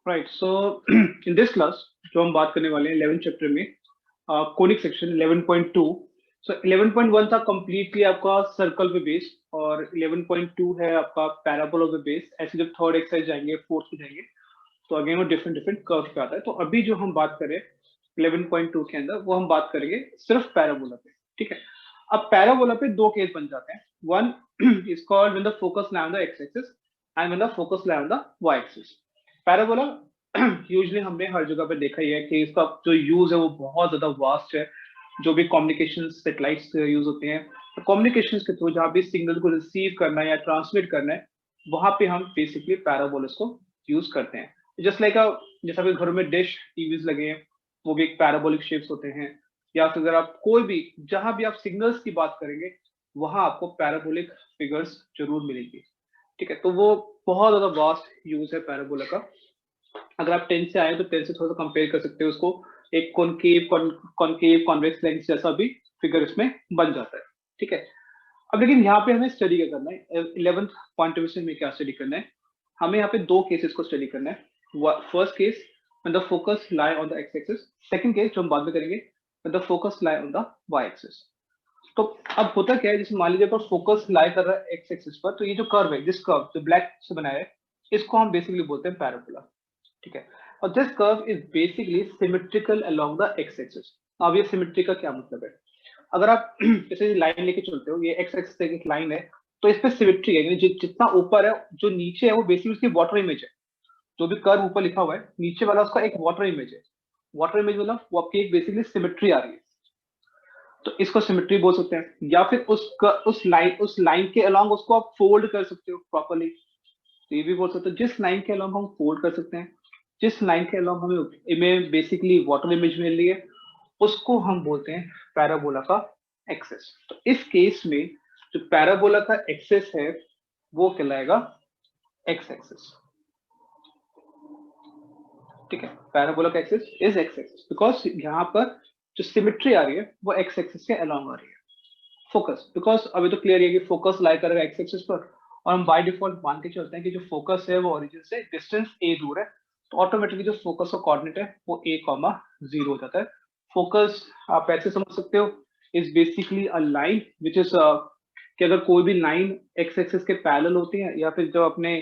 Right, so in this class जो हम बात करने वाले हैं 11 चैप्टर में कोनिक सेक्शन 11.2। सो 11.1 था कंप्लीटली आपका सर्कल पे बेस्ड, और 11.2 है आपका पैराबोला पे बेस्ड। ऐसे जब थर्ड एक्सरसाइज जाएंगे, फोर्थ में जाएंगे, तो अगेन वो डिफरेंट डिफरेंट कर्व पे आता है। तो अभी जो हम बात करें 11.2 के अंदर, वो हम बात करेंगे सिर्फ पैराबोला पे। ठीक है, अब पैराबोला पे दो केस बन जाते हैं। One is called when the focus lie on the x axis and when the focus lie on the y axis. Parabola usually हमने हर जगह पे देखा ही है कि इसका जो यूज है वो बहुत ज्यादा वास्ट है। जो भी कम्युनिकेशन सेटेलाइट्स यूज होते हैं, तो कम्युनिकेशन के थ्रू जहाँ भी सिग्नल को रिसीव करना है या ट्रांसमिट करना है, वहां पे हम बेसिकली पैराबोलस को यूज करते हैं। जस्ट लाइक जैसा कि घरों में डिश टीवीज लगे हैं, वो भी एक पैराबोलिक शेप्स होते हैं। या फिर अगर आप कोई भी जहां भी आप सिग्नल्स की बात करेंगे, वहां आपको पैराबोलिक फिगर्स जरूर मिलेंगी। ठीक है, तो वो बहुत ज्यादा वास्ट यूज है पैराबोला का। अगर आप 10 से आए तो 10 से थोड़ा सा कंपेयर कर सकते हो उसको। एक कॉनकेव कॉन्वेक्स लेंस जैसा भी फिगर इसमें बन जाता है। ठीक है, अब लेकिन यहाँ पे हमें स्टडी क्या करना है, 11th पॉइंट ऑफ व्यू से हमें क्या स्टडी करना है। हमें यहाँ पे दो केसेस को स्टडी करना है। First case when the focus lie on the x axis, second case जो हम बाद में करेंगे when the focus lie on the y axis. तो अब होता क्या है, जैसे मान लीजिए पर फोकस लाई कर रहा है एक्स एक्सिस पर, तो ये जो कर्व है, जिस कर्व जो ब्लैक से बनाया है, इसको हम बेसिकली बोलते हैं पैराबोला। ठीक है, और this curve is basically symmetrical along the x axis. अब ये सिमेट्री का क्या मतलब है, अगर आप जैसे लाइन लेके चलते हो, ये एक्स एक्सिस एक लाइन है, तो इस पे सिमेट्री है, यानी जितना ऊपर है जो नीचे है वो बेसिकली उसकी वाटर इमेज है। जो भी कर्व ऊपर लिखा हुआ है, नीचे वाला उसका एक वाटर इमेज है। वाटर इमेज मतलब वो आपकी एक बेसिकली सिमेट्री आ रही है, तो इसको सिमेट्री बोल सकते हैं। या फिर उस लाइन के अलोंग उसको आप फोल्ड कर सकते हो प्रॉपरली, तो ये भी बोल सकते हो। जिस लाइन के अलोंग हम फोल्ड कर सकते हैं, जिस लाइन के अलोंग हमें इमेज बेसिकली वाटर इमेज मिल रही है, उसको हम बोलते हैं पैराबोला का एक्सेस। तो इस केस में जो पैराबोला का एक्सेस है वो कहलाएगा एक्स एक्सेस। ठीक है, पैराबोला का axis is x axis because यहाँ पर जो सिमेट्री आ रही है वो एक्स एक्सेस के अलोंग आ रही है। फोकस, बिकॉज अभी तो क्लियर है कि फोकस लाई करेगा एक्स एक्सिस पर, और हम बाय डिफॉल्ट मान के चलते हैं कि जो फोकस है वो ओरिजिन से डिस्टेंस ए दूर है, तो ऑटोमेटिकली जो फोकस का कोऑर्डिनेट है वो a, 0 हो जाता है। फोकस आप ऐसे समझ सकते हो, is basically a line which is कि अगर कोई भी लाइन एक्स एक्सिस के पैरेलल होती है, या फिर जो अपने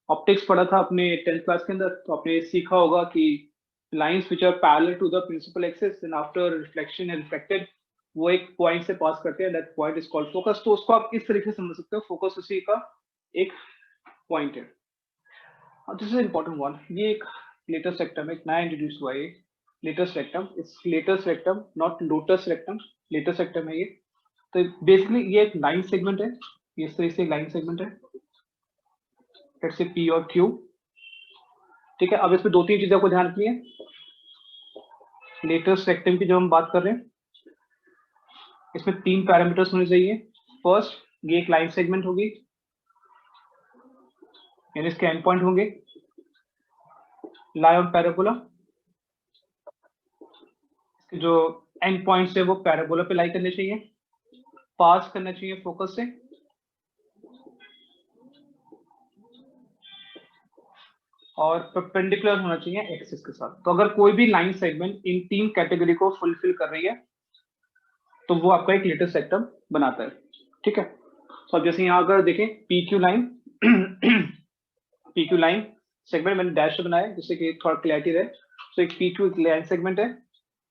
ऑप्टिक्स पढ़ा था अपने 10th क्लास के अंदर, तो आपने सीखा होगा कि lines which are parallel to the principal axis and after reflection and reflected वो एक पॉइंट से पास करते हैं, that point is called focus. तो उसको आप इस तरीके से समझ सकते हो, फोकस उसी का एक पॉइंट है। दिस इज इंपॉर्टेंट वन, ये एक लेटेस्ट रेक्टम, एक नया इंट्रोड्यूस हुआ है लेटेस्ट रेक्टम। इस latus rectum not lotus rectum, latus rectum है ये। तो बेसिकली ये एक लाइन सेगमेंट है, इस तरह से लाइन सेगमेंट है, लेट्स से पी और क्यू। ठीक है, अब इसमें दो तीन चीजें को ध्यान रखनी है। लेटेस्ट रेक्टम की जो हम बात कर रहे हैं, इसमें तीन पैरामीटर्स होने चाहिए। फर्स्ट, ये एक लाइन सेगमेंट होगी, यानी इसके एंड पॉइंट होंगे लाई ऑन पैराबोला। इसके जो एंड पॉइंट्स है वो पैराबोला पे लाई करने चाहिए, पास करना चाहिए फोकस से, और परपेंडिकुलर होना चाहिए एक्सिस के साथ। तो अगर कोई भी लाइन सेगमेंट इन तीन कैटेगरी को फुलफिल कर रही है, तो वो आपका एक लेटेस्ट सेक्टम बनाता है। ठीक है, तो अब जैसे यहाँ अगर देखें P Q line P Q line segment मैंने डैश बनाया जिससे कि थोड़ा क्लैरिटी रहे। तो एक पी क्यू लाइन सेगमेंट है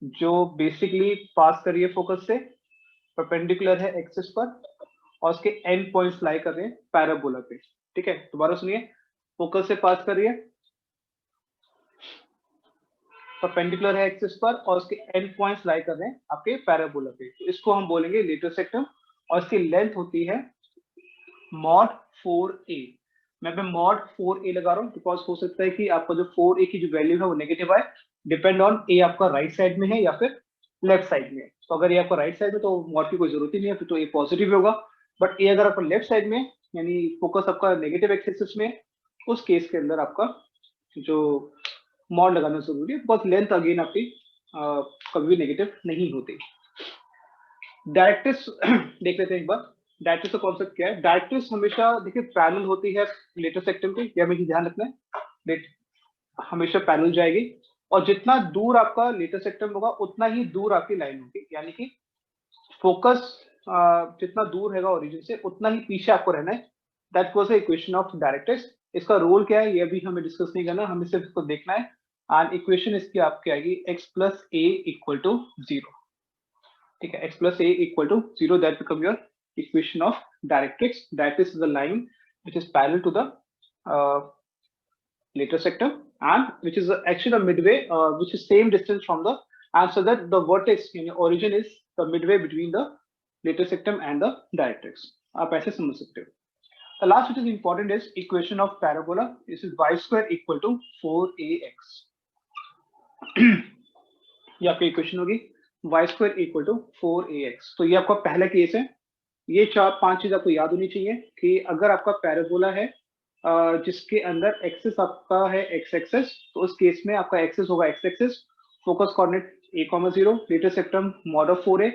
जो बेसिकली पास कर रही है फोकस से, परपेंडिकुलर है एक्सिस पर, और उसके एंड पॉइंट्स लाई कर रहे हैं पैराबोला पे। ठीक है, दोबारा सुनिए, फोकस से पास कर रही है, परपेंडिकुलर है एक्सिस पर, और उसके एंड पॉइंट्स लाई कर रहे हैं आपके पैराबोला पे। तो इसको हम बोलेंगे लेटेस्ट सेक्टम, और इसकी लेंथ होती है मॉड 4a। मैं पे मॉड 4a लगा रहा हूँ बिकॉज हो सकता है कि आपका जो 4a की जो वैल्यू है वो नेगेटिव आए, डिपेंड ऑन ए आपका राइट साइड में है या फिर लेफ्ट साइड में है। तो अगर ये आपका राइट साइड में तो मॉड की कोई जरूरत ही नहीं है, फिर तो ए पॉजिटिव होगा। बट ए अगर आपका लेफ्ट साइड में, यानी फोकस आपका नेगेटिव एक्सिस में, उस केस के अंदर आपका जो मॉड लगाना जरूरी है, बिकॉज लेंथ अगेन आपकी कभी भी नेगेटिव नहीं होती। डायरेक्ट्रिक्स देख लेते हैं एक बार। डायरेक्ट्रिक्स का कॉन्सेप्ट क्या है। डायरेक्ट्रिक्स हमेशा देखिए पैरेलल होती है लेटेस्ट सेक्टम के, ये हमें ध्यान रखना है। हमेशा पैरेलल जाएगी, और जितना दूर आपका लेटेस्ट सेक्टम होगा उतना ही दूर आपकी लाइन होगी, यानी कि फोकस जितना दूर रहेगा ओरिजिन से उतना ही पीछे आपको रहना है। That was the equation of directrix. इसका रोल क्या है ये अभी हमें डिस्कस नहीं करना, हमें सिर्फ इसको देखना है। एंड इक्वेशन इसकी आपकी आएगी x plus a equal to 0। ठीक है, x plus a equal to 0, that become your equation of directrix, that is the line which is parallel to the later sector, and which is actually the midway, which is same distance from the, and so that the vertex in origin is the midway between the later sectum and the directrix. आप ऐसे समझ सकते हो। The last which is important is equation of parabola. This is y square equal to 4ax. ये आपकी equation होगी y square equal to 4ax। तो ये आपका पहला केस है। ये 4-5 चीज आपको याद होनी चाहिए कि अगर आपका पैराबोला है जिसके अंदर एक्सिस आपका है एक्स एक्सिस, तो उस केस में आपका एक्सिस होगा x axis, focus coordinate a,0, letter सेक्टम mod of 4a,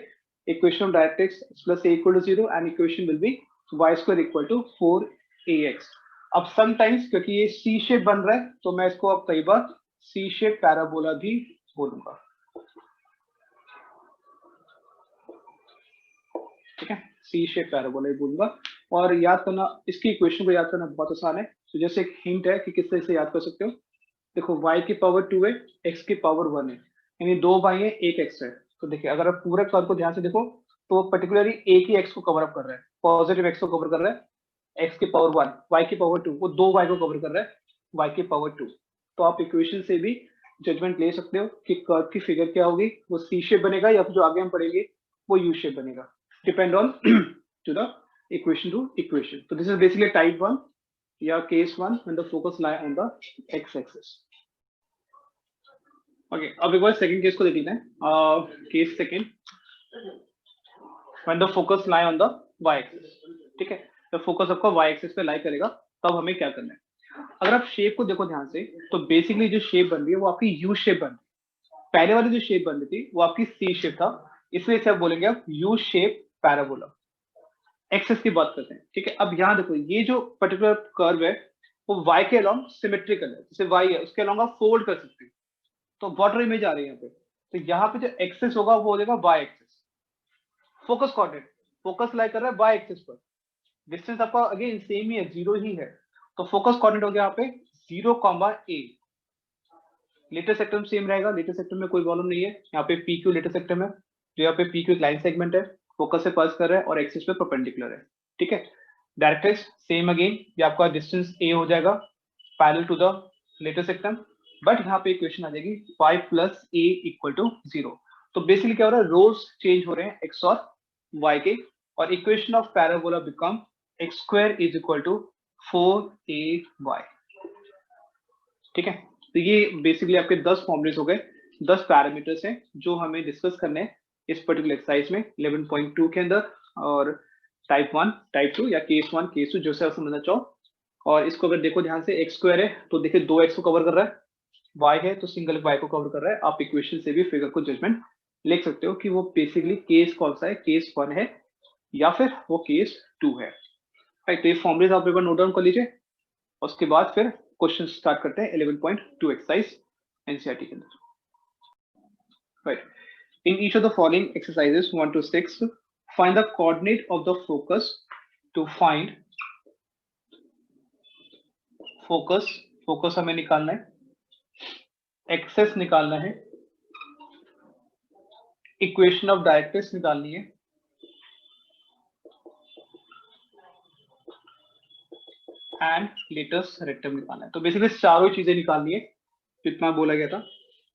equation of directrix x plus a equal to 0, and equation will be y square equal to 4ax। अब sometimes क्योंकि ये सी shape बन रहा है तो मैं इसको अब कई बार सी शेप पैराबोला भी बोलूंगा। ठीक है, सी शेप पैराबोला ही बोलूंगा। और याद करना, इसकी इक्वेशन को याद करना बहुत आसान है। तो जैसे एक हिंट है कि किस तरह से याद कर सकते हो। देखो y की पावर 2 है, x की पावर 1 है, यानी 2 y है, 1 x है। तो देखिए अगर आप पूरे कर्व को ध्यान से देखो तो पर्टिकुलरली एक ही x को कवर अप कर रहा है, पॉजिटिव x को कवर कर रहा है, x की पावर 1, y की पावर 2, वो 2 y को कवर कर रहा है, y की पावर 2। तो आप इक्वेशन से भी जजमेंट ले सकते हो कि कर्व की फिगर क्या होगी, वो सी शेप बनेगा या फिर जो आगे हम पढ़ेंगे वो यू शेप बनेगा, depend on to the equation to equation. So this is basically type 1 या case 1 when the focus lie on the x-axis. Okay, अब एक बार सेकंड केस को देख लेते हैं। Case second, when the focus lie on the y-axis। ठीक है, तो फोकस आपका y-axis पे लाई करेगा, तब हमें क्या करना है। अगर आप शेप को देखो ध्यान से तो बेसिकली जो शेप बन रही है वो आपकी यू शेप बन रही है। पहले वाली जो शेप बन रही थी वो आपकी सी शेप था, इसलिए इसे आप बोलेंगे आप यू शेप पैराबोला। एक्सेस की बात करते हैं। ठीक है, अब यहाँ देखो ये जो पर्टिकुलर कर्व है वो y के अलोंग सिमेट्रिकल है, जैसे y है उसके अलोंग आप फोल्ड कर सकते हो, तो वाटर इमेज आ रही है यहाँ पे। तो यहाँ पे जो एक्सेस होगा वो हो जाएगा y axis. Focus coordinate, focus lie कर रहा है y एक्सेस पर, डिस्टेंस आपका अगेन सेम ही है, 0 ही है, तो फोकस कोऑर्डिनेट हो गया यहाँ पे 0,a। लेटर सेक्टम सेम रहेगा, लेटर सेक्टम में कोई प्रॉब्लम नहीं है। यहाँ पे PQ लेटर सेक्टम है, जो यहाँ पे PQ एक लाइन सेगमेंट है, फोकस से पास कर रहा है और एक्सिस पे परपेंडिकुलर है। ठीक है, डायरेक्ट्रिक्स सेम अगेन, ये आपका डिस्टेंस a हो जाएगा parallel to the latus rectum, but यहाँ पे इक्वेशन आ जाएगी y plus a equal to 0। तो बेसिकली क्या हो रहा है, रोल्स चेंज हो रहे हैं x और y के, और equation of parabola become x square is equal to 4ay। ठीक है, तो ये बेसिकली आपके 10 फॉर्मूलेस हो गए, 10 पैरामीटर्स हैं जो हमें डिस्कस करने हैं इस पर्टिकुलर एक्सरसाइज में 11.2 के अंदर, और टाइप 1, टाइप 2 या केस 1, केस 2 जो से आप समझना चाहो। और इसको अगर देखो ध्यान से, x स्क्वायर है तो देखिए 2x को कवर कर रहा है, y है तो सिंगल y को कवर कर रहा है। आप इक्वेशन से भी फिगर को जजमेंट लिख सकते हो कि वो बेसिकली केस कौन सा है, केस 1 है या फिर वो केस 2 है। राइट, तो ये फॉर्मूलेस आप एक बार नोट डाउन कर लीजिए, उसके बाद फिर क्वेश्चन स्टार्ट करते हैं 11.2 एक्सरसाइज एनसीईआरटी के अंदर। Right, in each of the following exercises 1 to 6, find the coordinate of the focus to find focus हमें निकालना है, एक्सेस निकालना है, इक्वेशन ऑफ डायरेक्ट्रिक्स निकालनी है, एंड लेटेस्ट रेक्टम निकालना है। तो बेसिकली चारों चीजें निकालनी है जितना बोला गया था।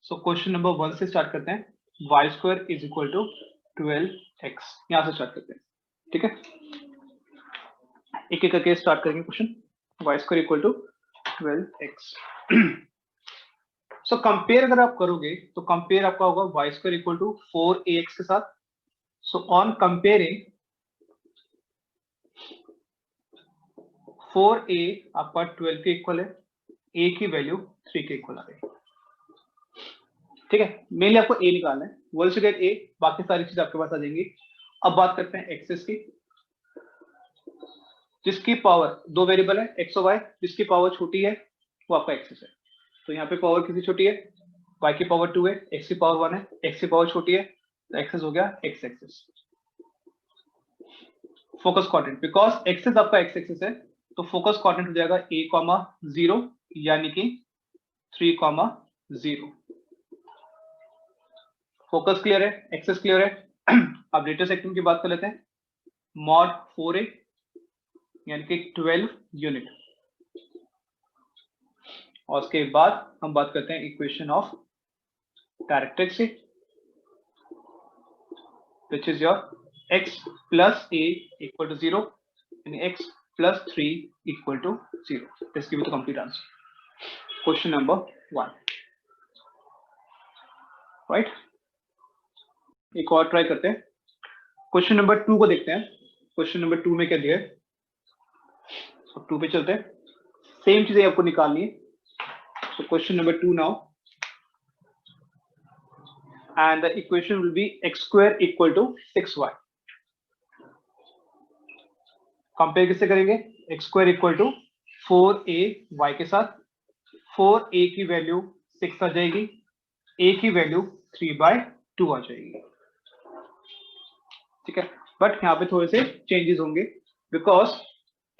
सो क्वेश्चन नंबर 1 से स्टार्ट करते हैं, y square is equal to 12x, यहां से स्टार्ट करते हैं। ठीक है, एक एक करके स्टार्ट करेंगे question. y square equal to 12x। So compare अगर आप करोगे तो कंपेयर आपका होगा y square equal to 4ax के साथ। सो ऑन कंपेयरिंग 4a आपका 12 के इक्वल है, a की वैल्यू 3 के इक्वल आ गई। ठीक है, मेनली आपको a निकालना है, वन से गेट a, बाकी सारी चीज आपके पास आ जाएंगी। अब बात करते हैं एक्सेस की, जिसकी पावर 2 वेरिएबल है x और y, जिसकी पावर छोटी है वो आपका एक्सेस है। तो यहाँ पे पावर कितनी छोटी है, y की पावर 2 है, x की पावर 1 है, x की पावर छोटी है, तो एक्सेस हो गया x axis. Focus coordinate, because axis आपका x एक्सेस है तो फोकस कोऑर्डिनेट हो जाएगा a, 0 यानी कि 3, 0। फोकस क्लियर है, एक्सेस क्लियर है। अब लेटेस्ट एक्टिंग की बात कर लेते हैं। मॉड 4a यानी कि 12 यूनिट, और उसके बाद हम बात करते हैं इक्वेशन ऑफ डायरेक्ट्रिक्स से, which is your x plus a equal to 0 and x plus 3 equal to 0. Let's give you the complete answer. Question number 1. Right? एक और ट्राई करते हैं, क्वेश्चन नंबर 2 को देखते हैं। क्वेश्चन नंबर 2 में क्या दिया है, 2 पे चलते हैं, सेम चीजें आपको निकालनी है। So question number 2 now, and the equation will be x square equal to 6y. Compare किससे करेंगे, x square equal to 4a y के साथ। 4a की वैल्यू 6 आ जाएगी, a की वैल्यू 3/2 आ जाएगी। ठीक है, बट यहाँ पे थोड़े से चेंजेस होंगे, बिकॉज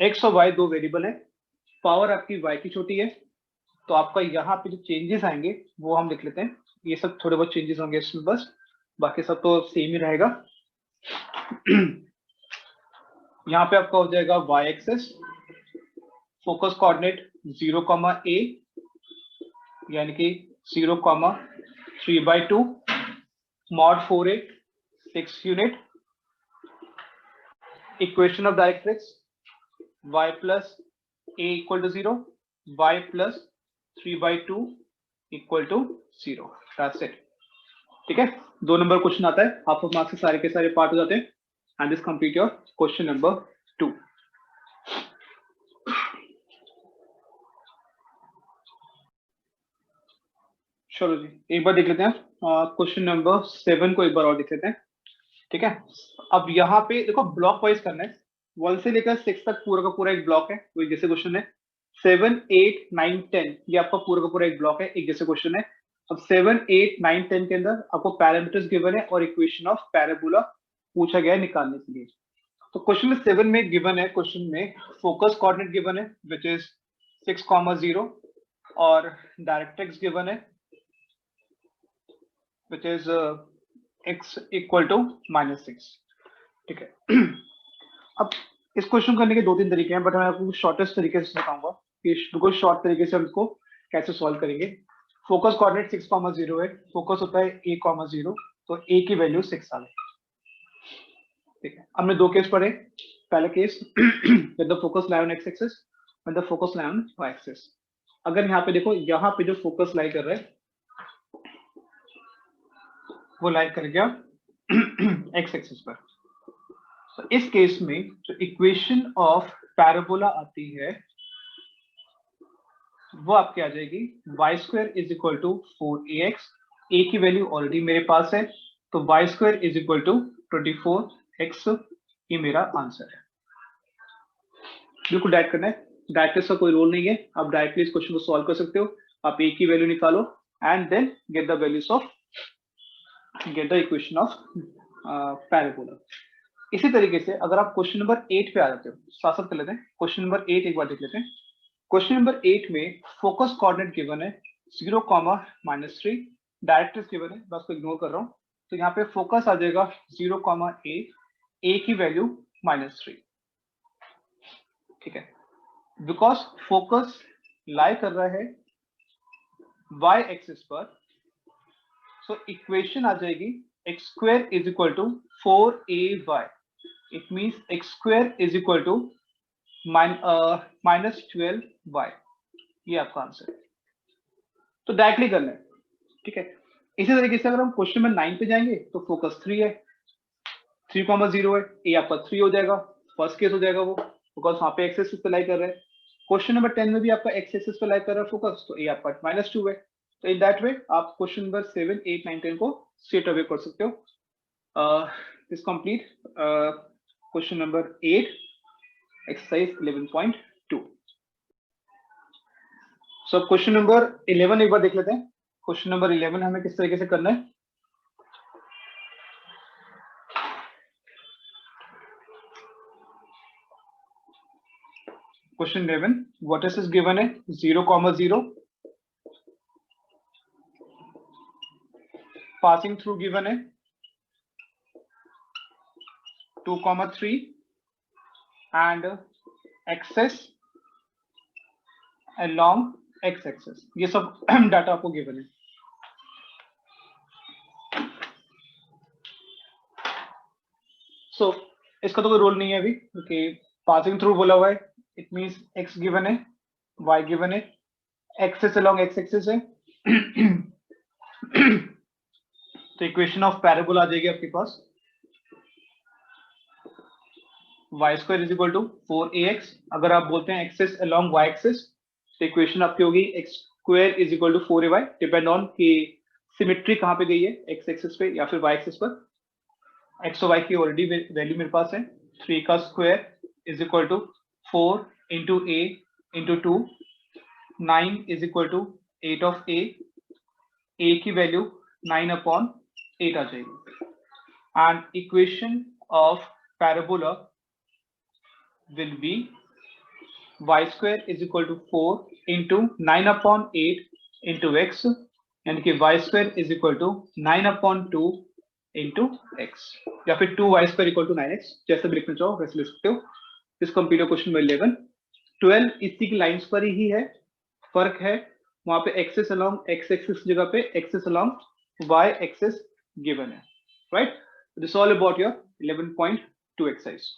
x और y दो वेरिएबल है, पावर आपकी y की छोटी है, तो आपका यहाँ पे जो चेंजेस आएंगे वो हम लिख लेते हैं। ये सब थोड़े बहुत चेंजेस होंगे इसमें बस, बाकी सब तो सेम ही रहेगा। यहाँ पे आपका हो जाएगा y axis, focus coordinate 0, a यानी कि 0, 3/2, mod 4a 6 unit, equation of directrix y plus a equal to 0, y plus 3/2 equal to 0. That's it. ठीक है, 2 नंबर क्वेश्चन आता है, हाफ ऑफ मार्क्स के सारे पार्ट हो जाते हैं, and this complete your question number 2। चलो जी, एक बार देख लेते हैं क्वेश्चन नंबर 7 को, एक बार और देख लेते हैं। ठीक है, अब यहाँ पे देखो ब्लॉक वाइज करना है, 1 से लेकर 6 तक पूरा का पूरा एक ब्लॉक है, कोई जैसे क्वेश्चन है। 7, 8, 9, 10 ये आपका पूरा का पूरा एक ब्लॉक है, एक जैसे क्वेश्चन है। अब 7, 8, 9, 10 के अंदर आपको पैरामीटर्स गिवन है और इक्वेशन ऑफ पैराबोला पूछा गया है निकालने के लिए। तो क्वेश्चन में 7 में गिवन है, क्वेश्चन में फोकस कोऑर्डिनेट गिवन है विच इज 6, 0 और डायरेक्ट्रिक्स गिवन है which is x equal to -6। ठीक है, अब इस क्वेश्चन करने के 2-3 तरीके हैं, बट मैं आपको शॉर्टेस्ट तरीके से बताऊंगा कि बिल्कुल शॉर्ट तरीके से हम इसको कैसे सॉल्व करेंगे। फोकस कोऑर्डिनेट 6, 0 है, फोकस होता है a, 0, तो a की वैल्यू 6 आ गई। ठीक है, हमने 2 केस पढ़े। पहला case with the focus lie on x axis, with the focus lie on y axis. अगर यहाँ पे देखो, यहाँ पे जो फोकस लाई कर रहा है वो लाई कर गया x एक्सिस पर। तो इस केस में जो इक्वेशन ऑफ पैराबोला आती है वो आपकी आ जाएगी y² is equal to 4ax। a की वैल्यू ऑलरेडी मेरे पास है, तो y² is equal to 24x, ये मेरा आंसर है। बिल्कुल डायरेक्ट करना है, डायरेक्ट का कोई रोल नहीं है, आप डायरेक्टली इस क्वेश्चन को सॉल्व कर सकते हो। आप a की वैल्यू निकालो and then get the values of, get the equation of parabola. इसी तरीके से अगर आप क्वेश्चन नंबर 8 पे आ जाते हो, साथ साथ कर लेते हैं। क्वेश्चन नंबर 8 एक बार देख लेते हैं। क्वेश्चन नंबर 8 में फोकस कोऑर्डिनेट गिवन है 0, -3, डायरेक्ट्रिक्स गिवन है, बस को इग्नोर कर रहा हूं। तो यहाँ पे फोकस आ जाएगा 0, a की वैल्यू -3। ठीक है, बिकॉज फोकस लाई कर रहा है y एक्सिस पर, सो इक्वेशन आ जाएगी x² is equal to 4ay। It means x² is equal to -12y, ये आपका आंसर है। तो डायरेक्टली करना है। ठीक है, इसी तरीके से अगर हम क्वेश्चन नंबर 9 पे जाएंगे तो फोकस 3 है, 3, 0 है, ये आपका 3 हो जाएगा, फर्स्ट केस हो जाएगा वो, बिकॉज वहां पे एक्स एक्सिस पे लाई कर रहा है। क्वेश्चन नंबर 10 में भी आपका एक्स एक्सिस पे लाई कर रहा है फोकस, तो ये आपका -2 है। तो इन दैट वे आप क्वेश्चन नंबर 7, 8, 9, 10 को स्ट्रेट अवे कर सकते हो। This complete question number 8 exercise 11.2। So question number 11 एक बार देख लेते हैं। क्वेश्चन नंबर 11 हमें किस तरीके से करना है। क्वेश्चन 11 व्हाट इज गिवन है 0,0 पासिंग थ्रू गिवन है 2,3 and axis along x axis. ये सब डाटा आपको गिवन है। सो इसका तो कोई रोल नहीं है अभी, क्योंकि पासिंग थ्रू बोला हुआ है, इट मींस x गिवन है, y गिवन है, एक्सेस along x एक्सेस है। तो इक्वेशन ऑफ पैराबोला आ जाएगी आपके पास, y square is equal to 4ax। अगर आप बोलते हैं एक्सेस along y एक्सेस, तो इक्वेशन आपकी होगी x square is equal to 4ay, depend on कि सिमेट्री कहां पे गई है, x एक्सेस पे या फिर y एक्सेस पर। x और y की ऑलरेडी वैल्यू मेरे पास है। 3 का square is equal to 4 into a into 2, 9 is equal to 8 of a की वैल्यू 9/8 आ जाएगी। And equation of parabola will be y square is equal to 4 into 9/8 into x, यानी कि y square is equal to 9/2 into x, या फिर 2y square equal to 9x, जैसे भी लिखना चाहो वैसे लिख सकते हो। इस कंप्लीट क्वेश्चन में 11 12 इसी की लाइंस पर ही है, फर्क है वहां पे एक्सेस along x एक्सिस की जगह पे axis along y axis given है, right. This all about your 11.2 exercise.